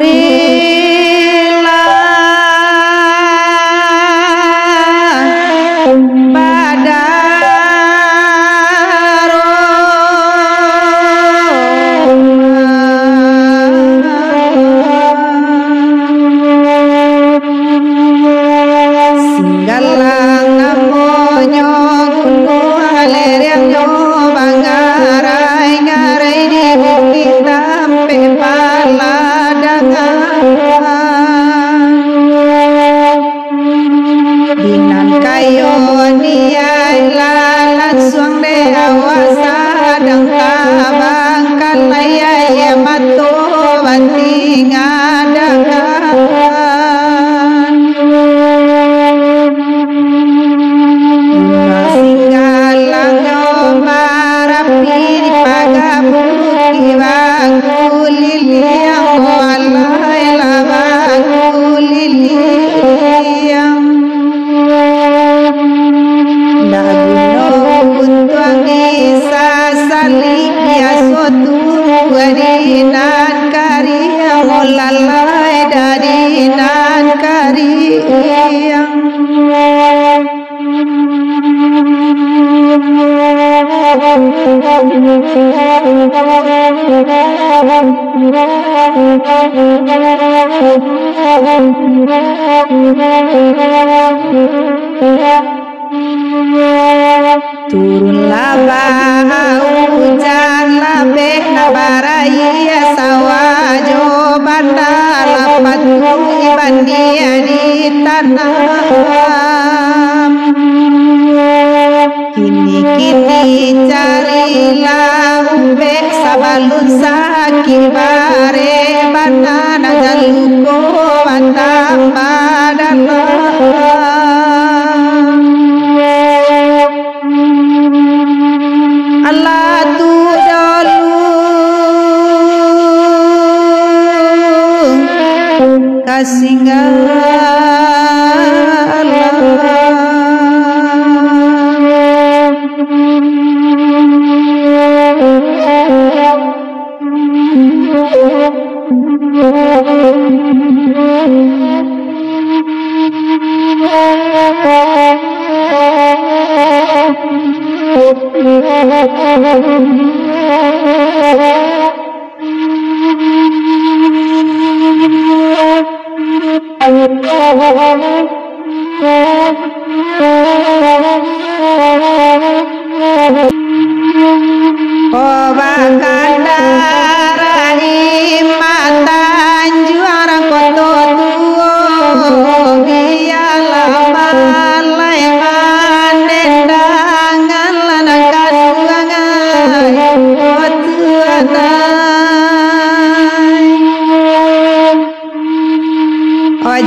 Rila badaro singgalang amonyo kuno alereng yo bangarai ngarai di bukit tampe dinan kayo niay lalat suang de awasa dang tabang kalaya mato banting adakan singgalang yo marapi pagabuki bang kuliliang walay labang kuliliang nagunong untuang isasalik biaso tuwarinan kariyang olalay darinan kariyang turunlah hujan labeh nabaraya sawajo bandar lapat ibandia di tanah kini carilah ubek sabalun sakibare banana jaluko batang badan Allah tu dulu kasih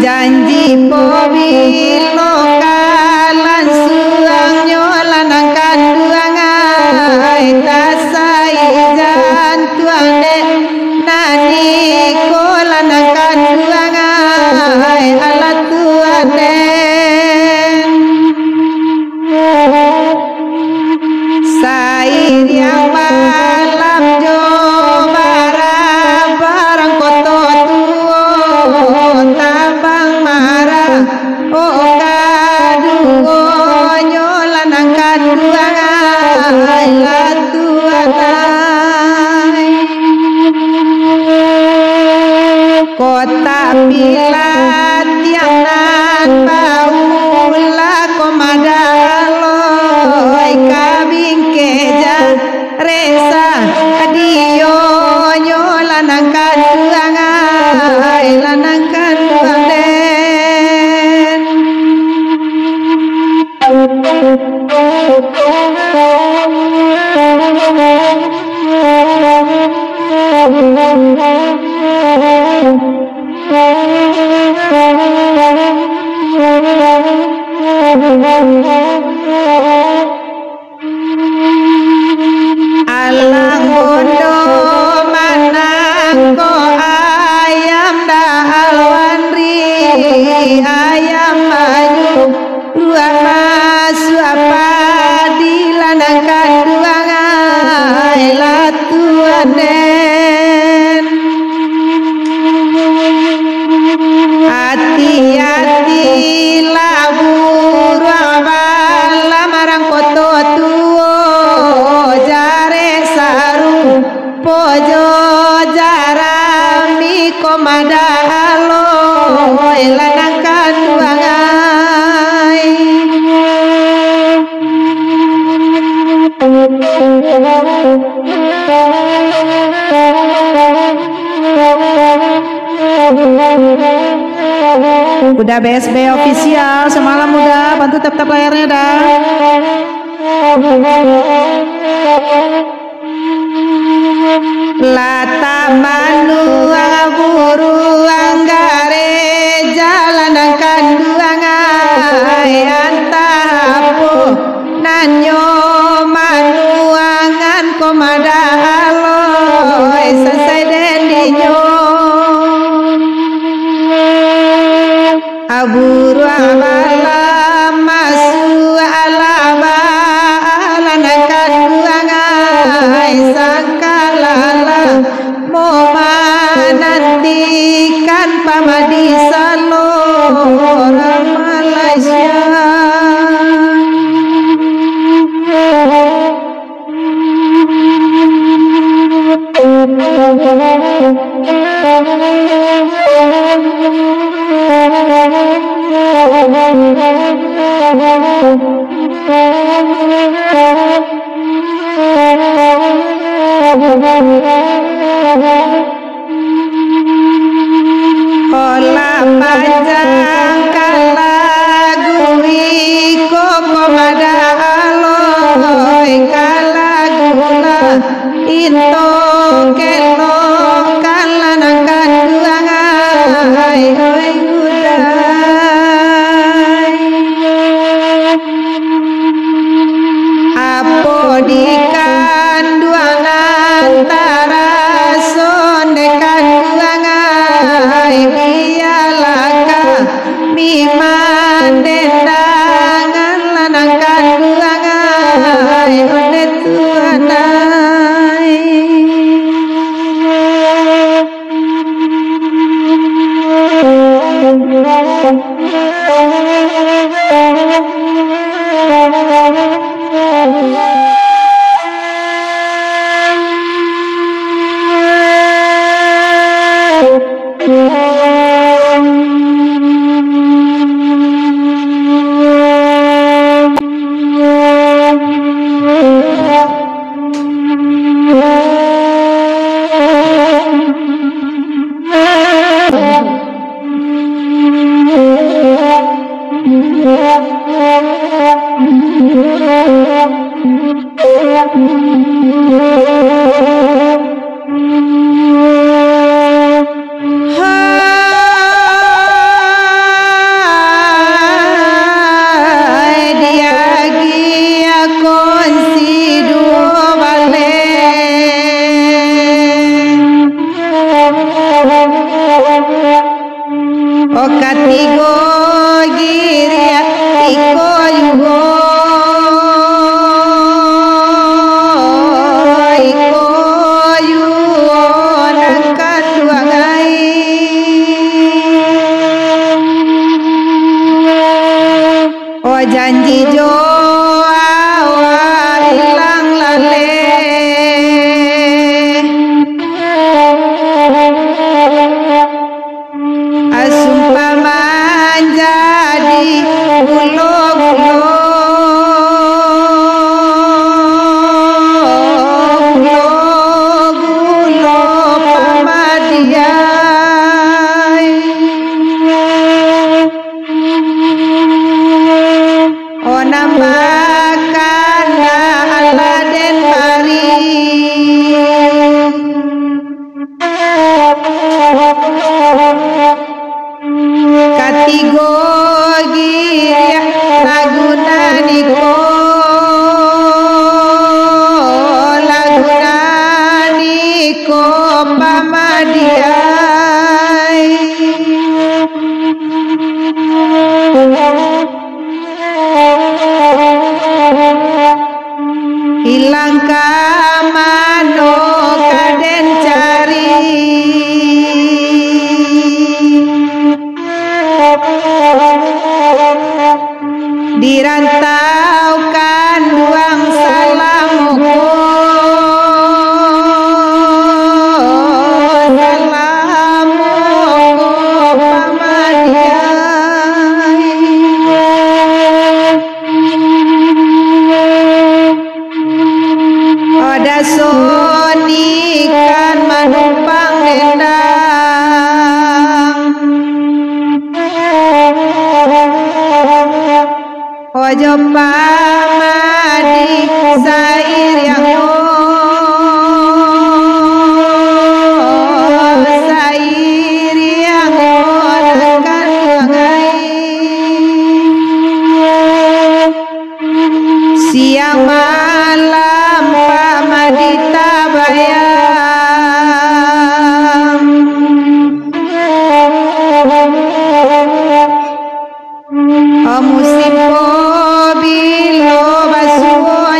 janji pobilo kalan suang nyolan angkan duangai tasai jantuang de nani kolan angkan duangai alat tuan den sair yang malam jo barang koto tabang marah oh kadugo nyolan angkat duangai latuatai kota pilat yang nan baula komadaloi kabing keja resa adio nyolan angkat duangai lanangkan den Alang bondo manangko ayam dahal wanri ayam maju dua masu apa dilanangkan duangai latuan den hati-hati labur abala marang koto tuo jare saru pojo jarami komada alo lanangkan duangai udah BSB official semalam udah bantu tap-tap layarnya dah. Lata manua buru anggare jalan kanduangai antapo nanyo manuangan komada aloy selesai dendinyo aburu amala masu alaba alanakan duangai sangkalala moma nantikan pamadi salora Malaysia Ola panjang kalagui komada aloy kalagula into kelo kalanangkan duangai oi udai apo dikan duangan tarasonekan duangai bialaka miman dendangan lanangkan duangai one tuanai Okatigo giria iko yugo nangkatuangai o janji jo awa ilang lale asumpaman jadi ulo-ulo pamadiai o nambahkan aladen mari Ingsun ikan manumpang dendang ojo pamadi sair yang sair yang akan siang malam pamadita bayang musim bilo basuh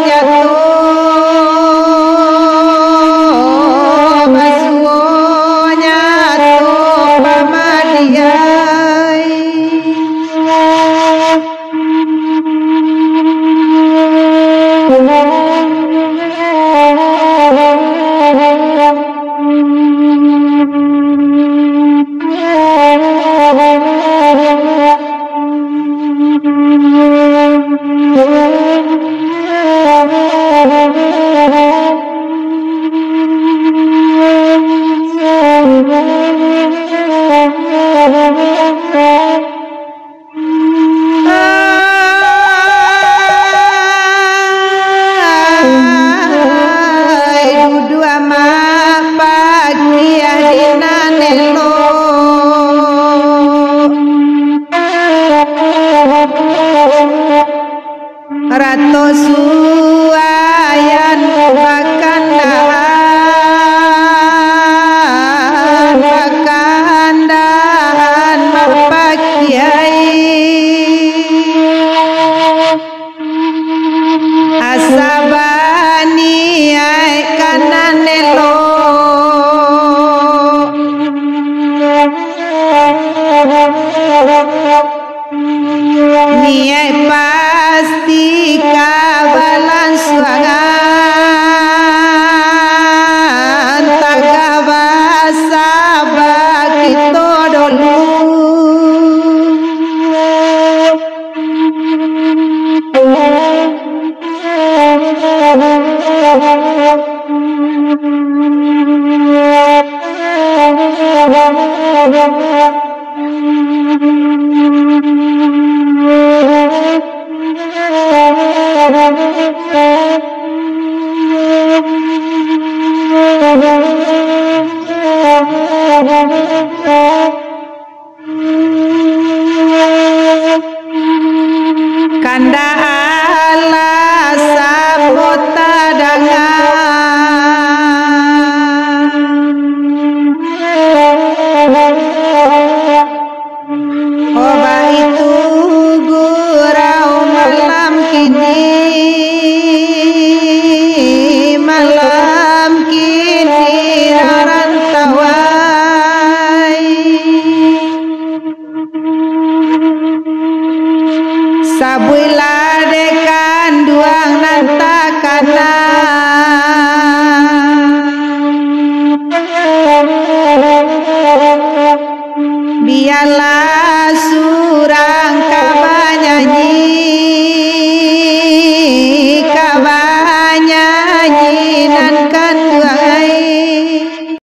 nyatuh pamadiai Rato